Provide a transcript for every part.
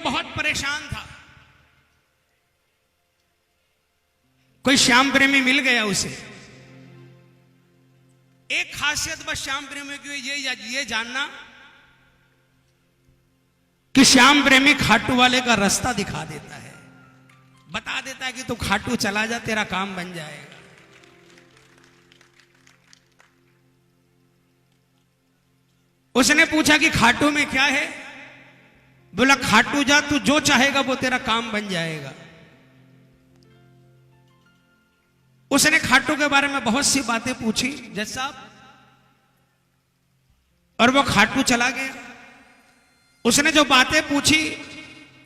बहुत परेशान था। कोई श्याम प्रेमी मिल गया उसे। एक खासियत बस श्याम प्रेमी की ये जानना कि श्याम प्रेमी खाटू वाले का रास्ता दिखा देता है, बता देता है कि तू खाटू चला जा, तेरा काम बन जाएगा। उसने पूछा कि खाटू में क्या है? बोला खाटू जा, तू जो चाहेगा वो तेरा काम बन जाएगा। उसने खाटू के बारे में बहुत सी बातें पूछी जज साहब, और वो खाटू चला गया। उसने जो बातें पूछी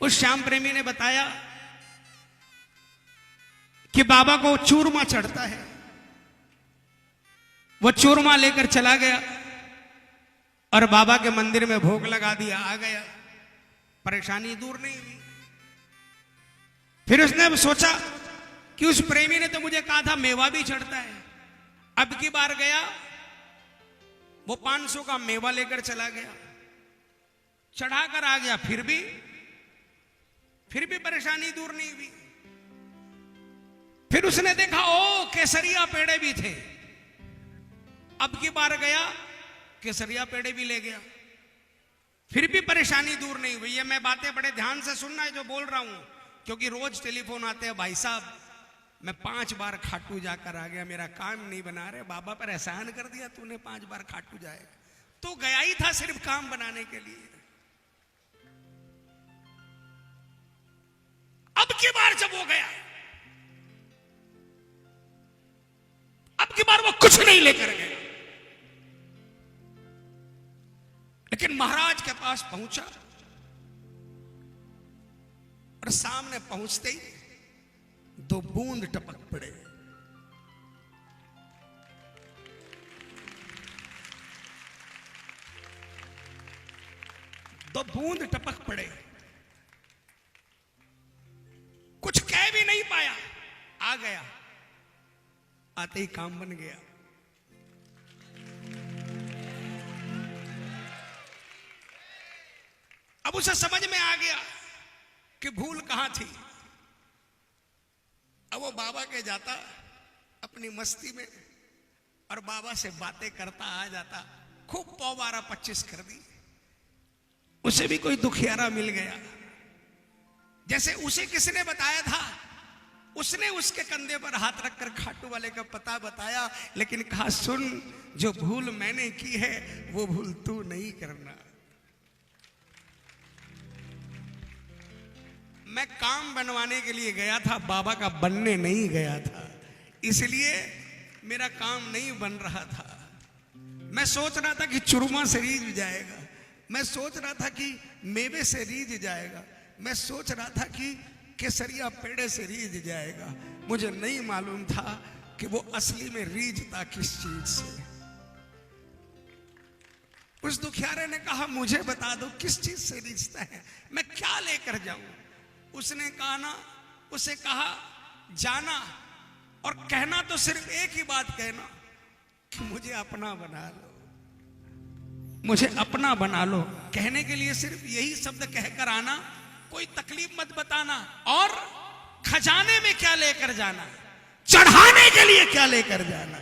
उस श्याम प्रेमी ने बताया कि बाबा को चूरमा चढ़ता है। वो चूरमा लेकर चला गया और बाबा के मंदिर में भोग लगा दिया, आ गया। परेशानी दूर नहीं हुई। फिर उसने सोचा कि उस प्रेमी ने तो मुझे कहा था मेवा भी चढ़ता है। अब की बार गया, वो 500 का मेवा लेकर चला गया, चढ़ाकर आ गया। फिर भी परेशानी दूर नहीं हुई। फिर उसने देखा ओ केसरिया पेड़े भी थे। अब की बार गया, केसरिया पेड़े भी ले गया। फिर भी परेशानी दूर नहीं हुई। ये मैं बातें बड़े ध्यान से सुनना है जो बोल रहा हूं, क्योंकि रोज टेलीफोन आते हैं, भाई साहब मैं 5 बार खाटू जाकर आ गया, मेरा काम नहीं बना रहे, बाबा पर एहसान कर दिया तूने, 5 बार खाटू जाए। तो गया ही था सिर्फ काम बनाने के लिए। अब की बार जब वो गया, अब की बार वो कुछ नहीं लेकर गया, लेकिन महाराज के पास पहुंचा और सामने पहुंचते ही 2 बूंद टपक पड़े। दो बूंद टपक पड़े। कुछ कह भी नहीं पाया, आ गया। आते ही काम बन गया। अब उसे समझ में आ गया कि भूल कहां थी। अब वो बाबा के जाता अपनी मस्ती में और बाबा से बातें करता आ जाता। खूब 12-25 कर दी। उसे भी कोई दुखियारा मिल गया, जैसे उसे किसने बताया था। उसने उसके कंधे पर हाथ रखकर खाटू वाले का पता बताया, लेकिन कहा सुन, जो भूल मैंने की है वो भूल तू नहीं करना। मैं काम बनवाने के लिए गया था, बाबा का बनने नहीं गया था, इसलिए मेरा काम नहीं बन रहा था। मैं सोच रहा था कि चूरमा से रीझ जाएगा, मैं सोच रहा था कि मेवे से रीझ जाएगा, मैं सोच रहा था कि केसरिया पेड़े से रीझ जाएगा। मुझे नहीं मालूम था कि वो असली में रीझता किस चीज से। उस दुखियारे ने कहा मुझे बता दो किस चीज से रीझता है, मैं क्या लेकर जाऊं। उसने कहा ना, उसे कहा जाना और कहना तो सिर्फ एक ही बात कहना कि मुझे अपना बना लो, मुझे अपना बना लो। कहने के लिए सिर्फ यही शब्द कहकर आना, कोई तकलीफ मत बताना, और खजाने में क्या लेकर जाना, चढ़ाने के लिए क्या लेकर जाना।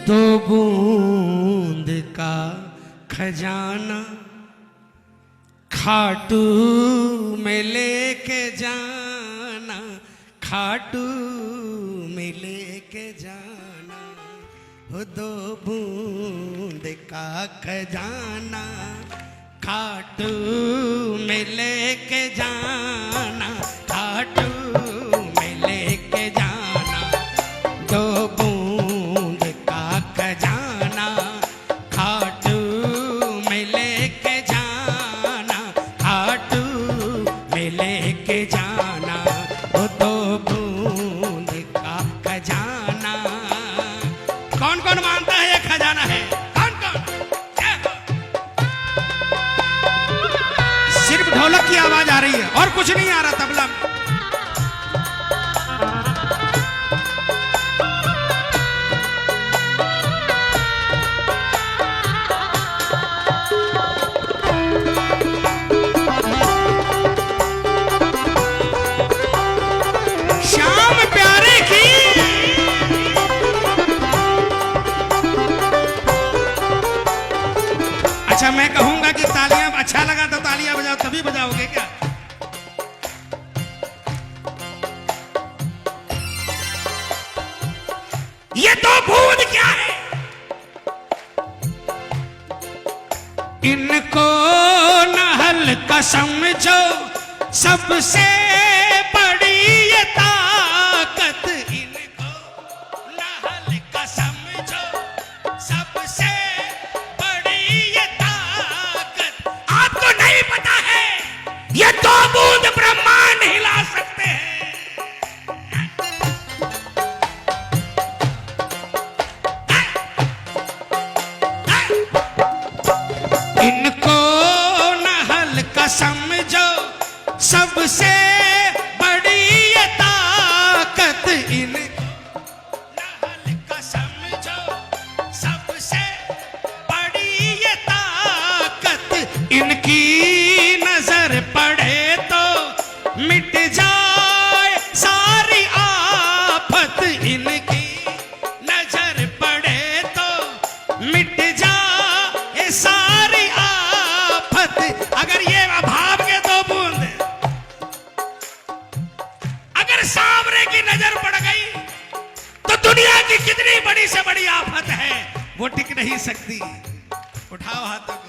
दो बूंद का खजाना खाटू में लेके जाना, खाटू में लेके जाना। हो दो बूंद का खजाना खाटू में लेके जाना, खाटू में लेके कुछ नहीं आ रहा तबला में। श्याम प्यारे की अच्छा, मैं कहूंगा कि तालियां अच्छा लगा तो तालियां बजाओ, तभी बजाओगे क्या? ये तो बूंद क्या है? इनको न हल्का समझो, सबसे बड़ी ये ताकत। इनको न हल्का समझो, सबसे बड़ी ये ताकत। आपको नहीं पता है ये दो बूंद ब्रह्मांड हिला सकते हैं। इनको न हल्का समझो, सबसे बड़ी ये ताकत। इनको न हल्का समझो, सबसे बड़ी ये ताकत। इनकी नजर पड़े तो मिट जाए सारी आफत। इनकी नजर पड़े तो मिट जाए सारी आफत। अगर ये अभाव के दो बूंद अगर सामने की नजर पड़ गई तो दुनिया की कितनी बड़ी से बड़ी आफत है वो टिक नहीं सकती। उठाओ हाथों को।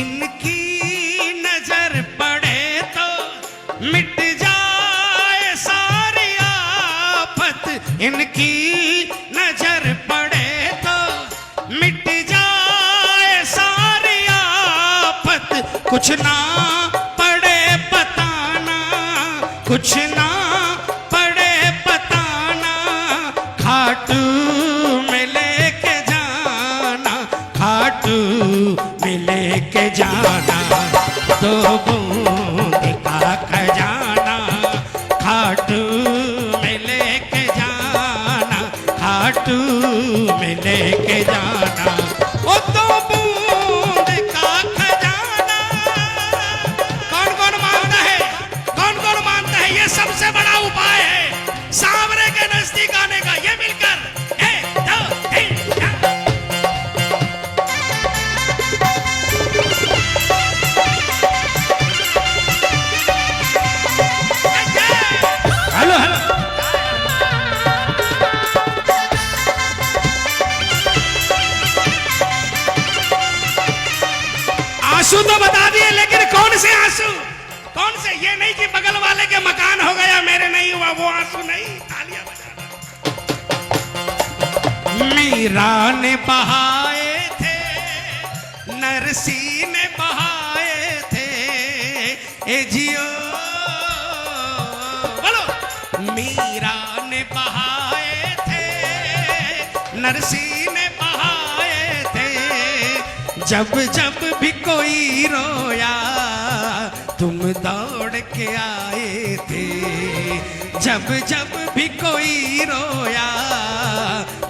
इनकी नजर पड़े तो मिट जाए सारी आफत। इनकी नजर पड़े तो मिट जाए सारी आफत। कुछ ना पड़े बताना, कुछ ना पड़े बताना, खाटू में लेके जाना, खाटू में लेके जाना। दो बूंद का खजाना, खाटू में लेके जाना, खाटू में लेके जाना। ओ दो बूंद का खजाना। कौन कौन मानता है, कौन कौन मानता है ये सबसे बड़ा उपाय है सांवरे के नजदीक आने का? ये मिलकर 1 2 3 4। Hello hello. आंसू तो बता दिए, लेकिन कौन से आंसू? कौन से? ये नहीं कि बगल वाले के मकान हो गया मेरे नहीं हुआ, वो आंसू नहीं। तालियां बजाना। मीरा ने बहाए थे, नरसी ने बहाए थे, ए जियो बोलो। मीरा ने बहाए थे, नरसी ने बहाए थे। जब जब भी कोई रोया तुम दौड़ के आए थे। जब जब भी कोई रोया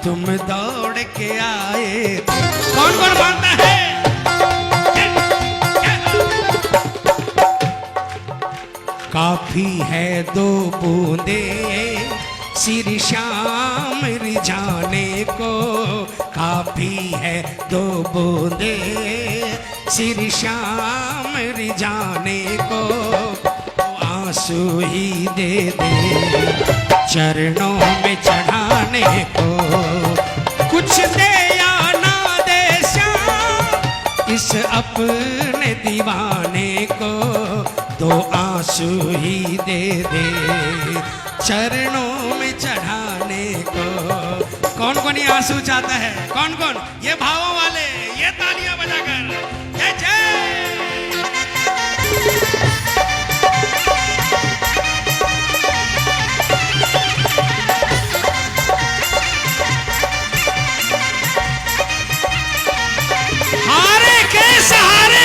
तुम दौड़ के आए थे। कौन कौन मानता है? काफी है दो बूंदे श्री श्याम रिझाने को। काफी है दो बूंदे श्री श्याम रिझाने को। आंसू ही दे दे चरणों में चढ़ाने को। कुछ दे या ना दे श्याम इस अपने दीवाने को। दो आंसू ही दे दे चरणों में चढ़ाने को। कौन कौन ये आंसू चाहता है? कौन कौन? ये भावों वाले, ये तालियां बजाकर जय जय। हारे के सहारे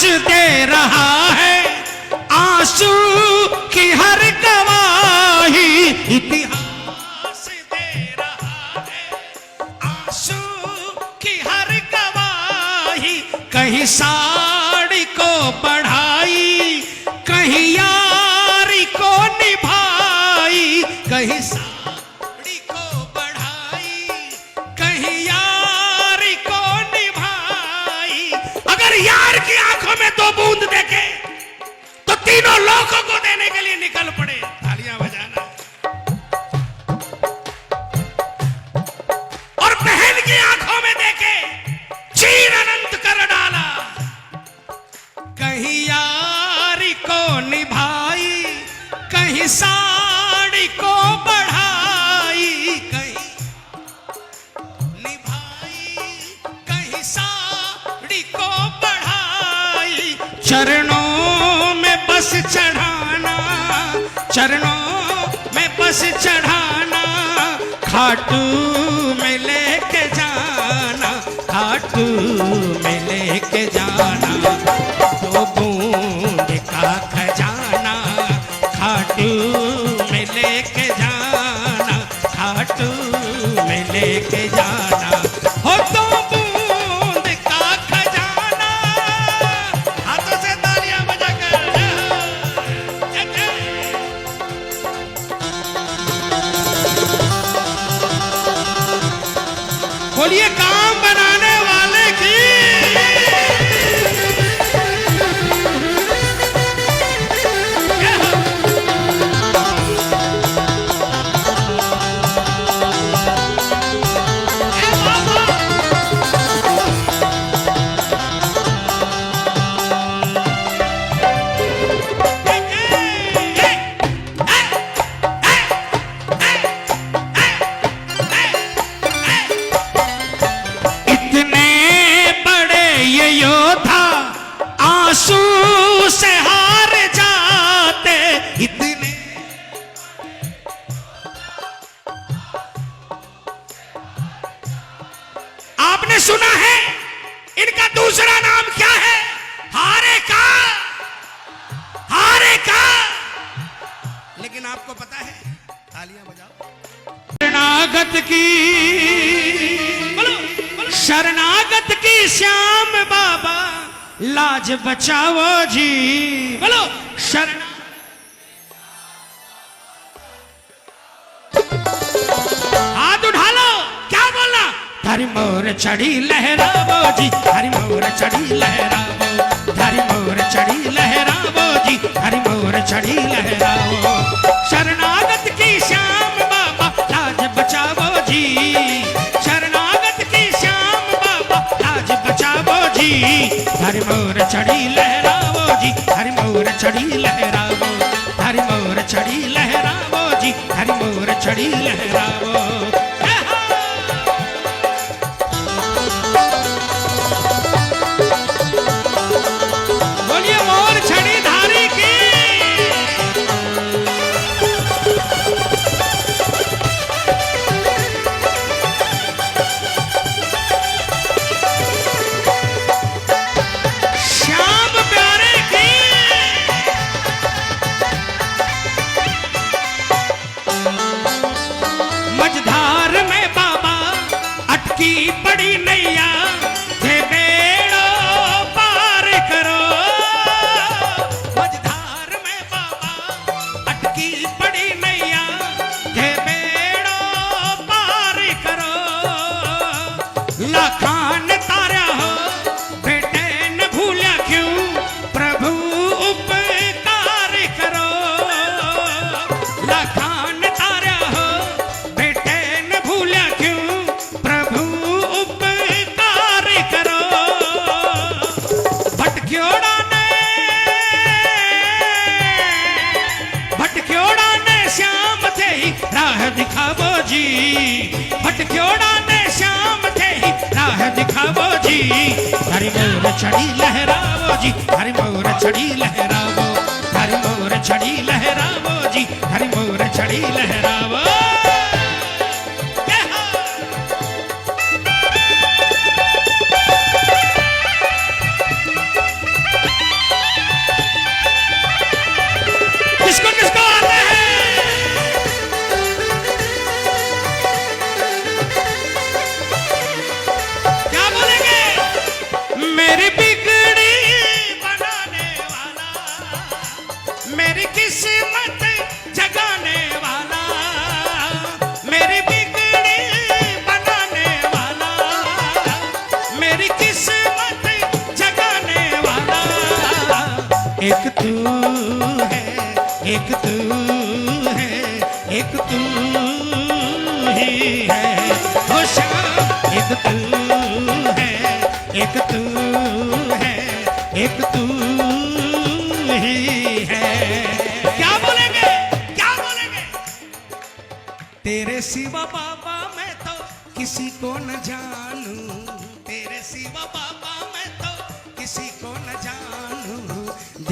दे रहा है, आंसू की हर गवाही इतिहास दे रहा है, आंसू की हर गवाही। कहीं साड़ी को बढ़ाई, कहीं यारी को निभाई, कहीं साड़ी को बढ़ाई, कहीं यारी को निभाई। अगर यार की आंखों में दो बूंद देखे तो तीनों लोगों को देने के लिए निकल पड़े। तालियां बजाना। और बहन की आंखों में देखे, चीर अनंत कर डाला। कहीं यारी को निभाई, कहीं साड़ी को बढ़ाई, कहीं निभाई, कहीं साड़ी को बढ़ाई। चरणों में बस चढ़ाना, चरणों में बस चढ़ाना, खाटू में लेके जाना, खाटू में लेके जाना। दो बूंद का खजाना खाटू में लेके जाना, खाटू में लेके जाना। हो दो बूंद का खजाना। हाथों से तालियां बजाकर बोलिए काम बनाने वाले की। आंसू से हार जाते इतने। आपने सुना है इनका दूसरा नाम क्या है? हारे का, हारे का। लेकिन आपको पता है? तालियां बजाओ। शरणागत की, बोलो, बोलो। शरणागत की श्याम बाबा लाज बचाओ जी। बोलो शरणा। हाथ उठा लो। क्या बोलना? हरि मोर चढ़ी लहरावो जी, हरि मोर चढ़ी लहरावो, हरि मोर चढ़ी लहरावो जी, हरि मोर चढ़ी लहरावो। शरणागत की श्याम बाबा लाज बचावो जी, शरणागत की श्याम बाबा लाज बचावो जी। हरि मोर चढ़ी लहरावो जी, हरि मोर चढ़ी लहरावो, हरि मोर चढ़ी लहरावो जी, हरि मोर चढ़ी लहरावो। बोलिए मोर छड़ी धारी की। बड़ी नैया थे बेड़ो पार करो, मझधार में बाबा अटकी बड़ी नैया थे बेड़ो पार करो। लाखान तारा हो बेटे न भूला क्यों, प्रभु उपकार करो। लाखान तारा हो बेटे न भूला क्यों, प्रभु राह दिखावो जी, भटक्योड़ा ने श्याम थे ही राह दिखावो जी। हरि मोर छड़ी लहरावो जी, हरि मोर छड़ी लहरावो, हरि मोर छड़ी लहरावो जी, हरि मोर छड़ी लहरावो।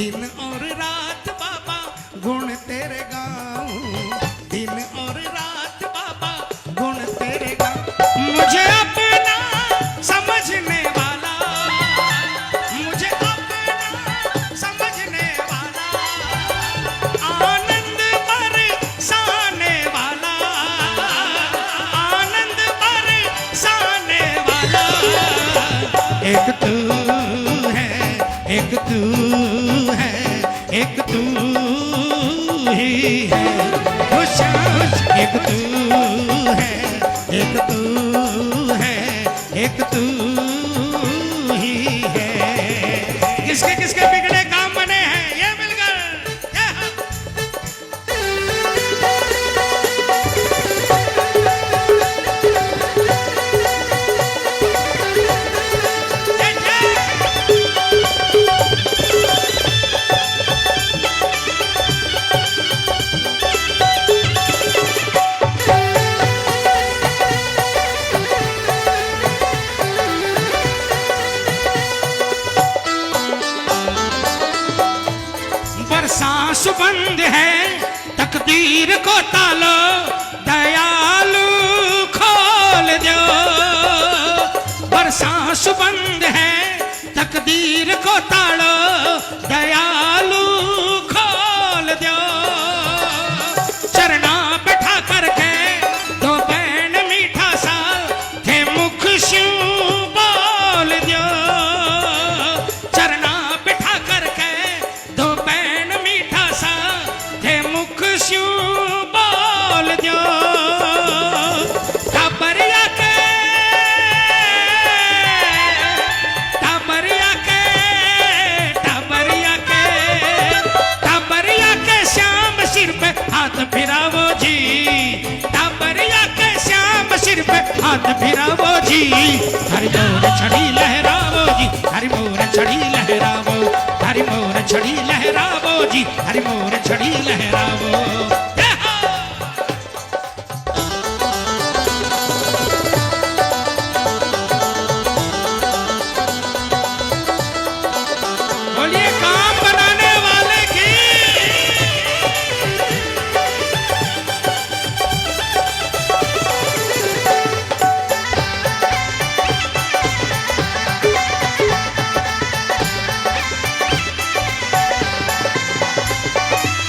दिन और रात बाबा गुण तेरे गाऊं, दिन और रात बाबा गुण तेरे गाऊं। मुझे अपना समझने वाला, मुझे अपना समझने वाला, आनंद बरसाने वाला, आनंद बरसाने वाला, एक तू है, एक तू है, एक तू ही है, एक तू है, एक तू है, एक तू ही है। किसके किसके बिगड़े काम बने हैं ये मिलकर सांस बंद है तकदीर को तालो, दयालु खोल दो। बरसांस बंद है तकदीर को तालो, दयालु खोल दो। चरना बैठा करके दो बैन मीठा सा थे मुख श्यूं बोल दो। चरना बैठा करके दो बैन मीठा सा थे मुख श्यूं बोल दो। टाबरिया के, टाबरिया के, टाबरिया के, टाबरिया के श्याम सिर पे हाथ फिरावो जी। टाबरिया के श्याम सिर पे हाथ फिरावो जी। हरि मोर छड़ी लहरावो जी, हरि मोर छड़ी लहरावो, हरि मोर छड़ी लहरावो जी, हरि मोर छड़ी लहरावो। बोलिए काम बनाने वाले की।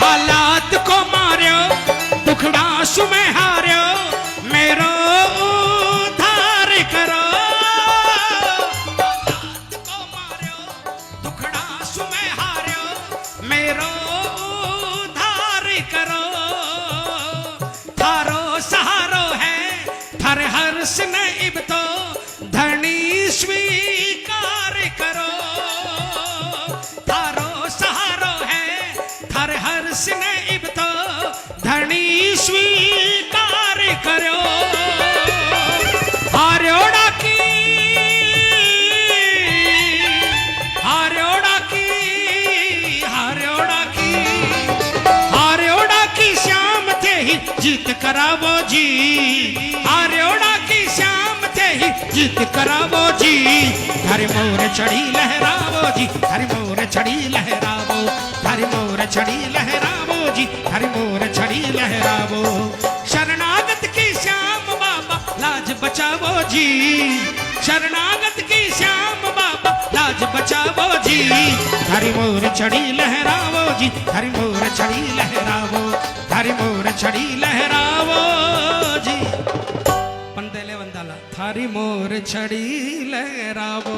हालात को मार्यो दुखड़ा सुमें हार्यो, मेरो उद्धार करो। हालात को मार्यो दुखड़ा सुमें हार्यो, मेरो उद्धार करो। थारो सहारो है थारे हर्ष ने इब तो, धनी स्वीकार करो। थारो सहारो है थारे हर्ष ने इब तो, धनी स्वीकार करो। हार्योड़ा की, हार्योड़ा की, हार्योड़ा की, हार्योड़ा की श्याम थे ही जीत करावो जी। हार्योड़ा की श्याम थे ही जीत करावो जी। हरि मोर छड़ी लहरावो जी, हरि मोर छड़ी लहरावो, हरि मोर छड़ी लहरावो जी, हरि मोर छड़ी लहरावो। शरणागत की श्याम बाबा लाज बचावो जी। शरणागत की श्याम बाबा लाज बचावो जी। हरि मोर छड़ी लहरावो जी, हरि मोर छड़ी लहरावो, हरि मोर छड़ी लहरावो जी। पंदेले वंदाला थारी मोर छड़ी लहरावो।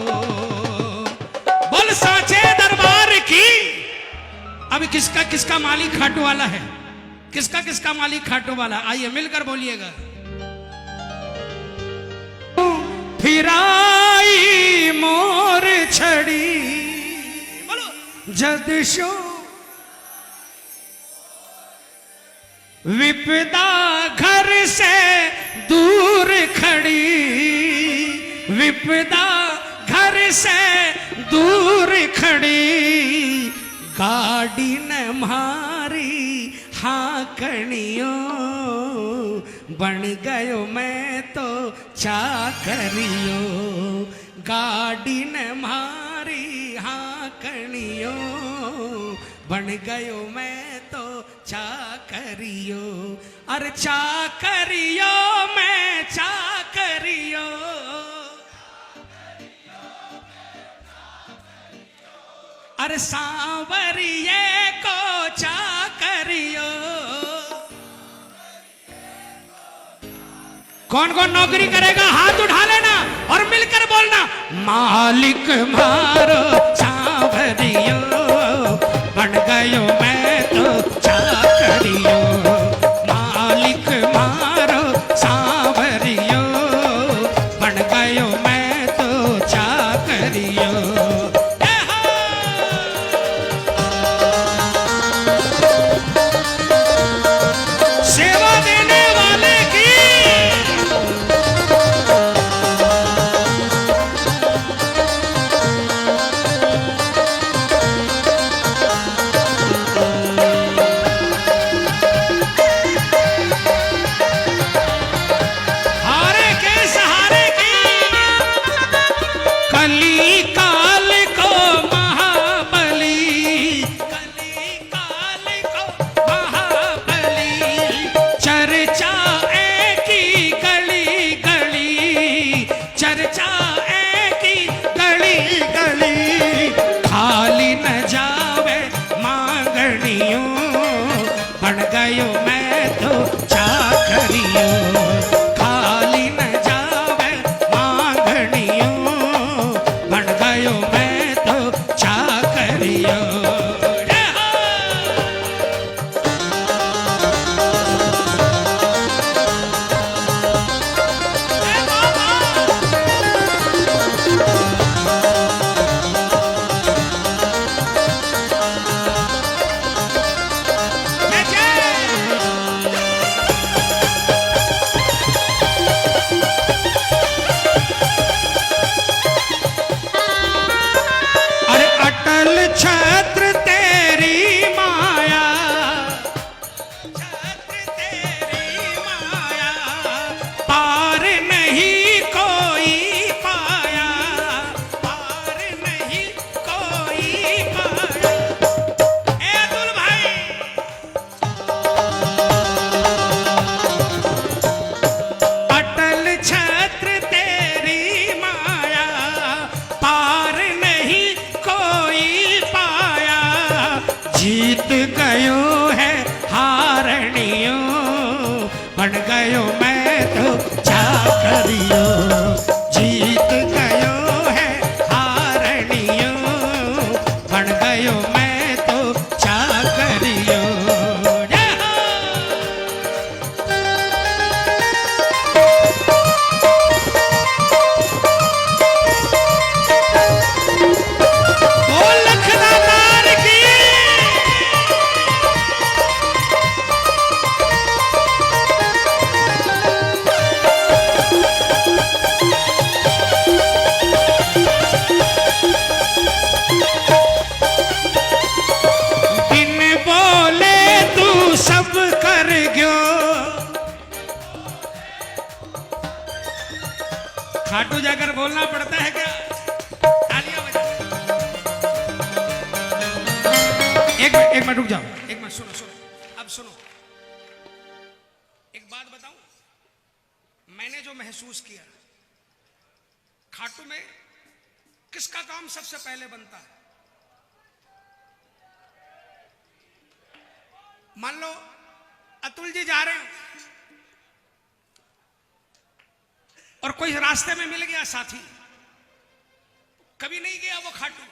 बोल साचे दरबार की। अभी किसका किसका मालिक खाटू वाला है, किसका किसका मालिक खाटू वाला, आइए मिलकर बोलिएगा। फिराई मोर छड़ी बोलो जदशो, विपदा घर से दूर खड़ी, विपदा घर से दूर खड़ी। गाड़ी न मारी हाकनियों, बन गयो मैं तो चाकरियों। गाड़ी न मारी हाकनियों, बन गयो मैं तो चाकरियो, अरे चाकरियो मैं चाकरियो, अरे सांवरिये को चाकरियो। कौन कौन नौकरी करेगा हाथ उठा लेना और मिलकर बोलना, मालिक मारो सांवरियो, बन गयो मैं तो चाकरियो, मालिक मारो सांवरियो, बन गयो मैं तो चाकरियो। सेवा देने वाले की हारे के सहारे की, कली काल को महाबली, कली काल को महाबली, चर्चा की गली गली, चर्चा की गली गली, खाली न जावे मांगणियों, बन गयो मैं तो चाकरियो, खाली न जावे मांगणियों, बन गयो मैं तो चाकरियो। अरे अटल छत्र तेरी माया, छत्र तेरी माया, पार नहीं कोई पाया, पार नहीं कोई पाया। ए अतुल भाई, अटल छत्र तेरी माया, पार नहीं कोई पाया, जीत गयो है हारनियो, बन गयो मैं तो चाकरियो, जीत गयो है हारनियो, बन गयो मैं तो चाकरियो। बोल लखनऊ की बिन बोले तू सब कर गयो, खाटू जाकर बोलना पड़ता है क्या? तालियां बजा। एक मिनट रुक जाओ, एक मिनट सुनो सुनो, अब सुनो एक बात बताऊं, मैंने जो महसूस किया, खाटू में किसका काम सबसे पहले बनता है? मान लो अतुल जी जा रहे हैं और कोई रास्ते में मिल गया साथी, कभी नहीं गया वो खाटू,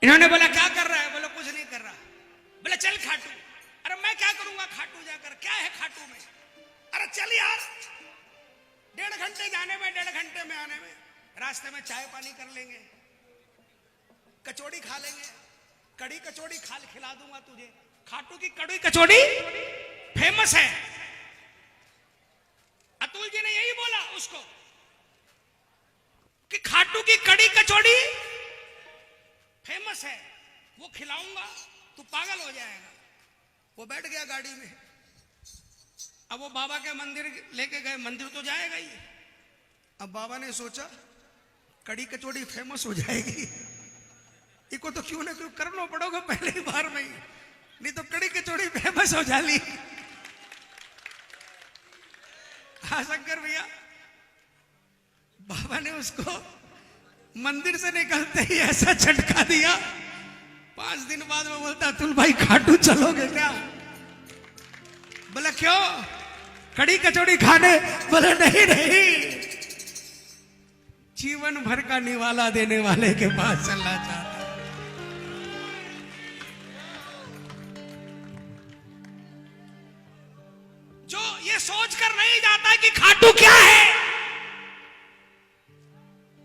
इन्होंने बोला क्या कर रहा है? बोला कुछ नहीं कर रहा। बोला चल खाटू। अरे मैं क्या करूंगा खाटू जाकर, क्या है खाटू में? अरे चल यार, 1.5 घंटे जाने में 1.5 घंटे में आने में, रास्ते में चाय पानी कर लेंगे, कचौड़ी खा लेंगे, कड़ी कचौड़ी खिला दूंगा तुझे। खाटू की कड़ी कचौड़ी फेमस है। अतुल जी ने यही बोला उसको कि खाटू की कड़ी कचौड़ी फेमस है, वो खिलाऊंगा तू पागल हो जाएगा। वो बैठ गया गाड़ी में, अब वो बाबा के मंदिर लेके गए, मंदिर तो जाएगा ही। अब बाबा ने सोचा कड़ी कचौड़ी फेमस हो जाएगी इको तो क्यों ना क्यों करना पड़ोगा पहली बार में ही, नहीं तो कड़ी कचौड़ी फेमस हो जाली। हाँ शंकर भैया, बाबा ने उसको मंदिर से निकलते ही ऐसा झटका दिया, 5 दिन बाद में बोलता अतुल भाई खाटू चलोगे क्या? बोला क्यों, कड़ी कचौड़ी खाने? बोले नहीं नहीं, जीवन भर का निवाला देने वाले के पास चलना चाहता। जो ये सोचकर नहीं जाता कि खाटू क्या है,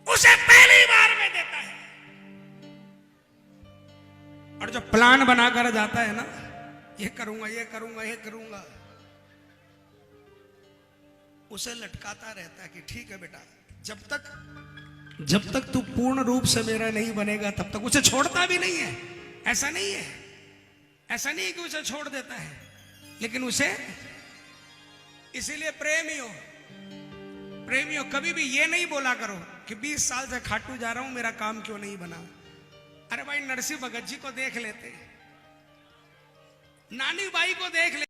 उसे पहली बार में देता है। और जो प्लान बनाकर जाता है ना, ये करूंगा ये करूंगा ये करूंगा, उसे लटकाता रहता है कि ठीक है बेटा, जब तक तू पूर्ण रूप से मेरा नहीं बनेगा तब तक। उसे छोड़ता भी नहीं है, ऐसा नहीं है, ऐसा नहीं है कि उसे छोड़ देता है, लेकिन उसे, इसीलिए प्रेमियों कभी भी ये नहीं बोला करो कि 20 साल से खाटू जा रहा हूं, मेरा काम क्यों नहीं बना। अरे भाई नरसिंह भगत जी को देख लेते, नानी बाई को देख ले।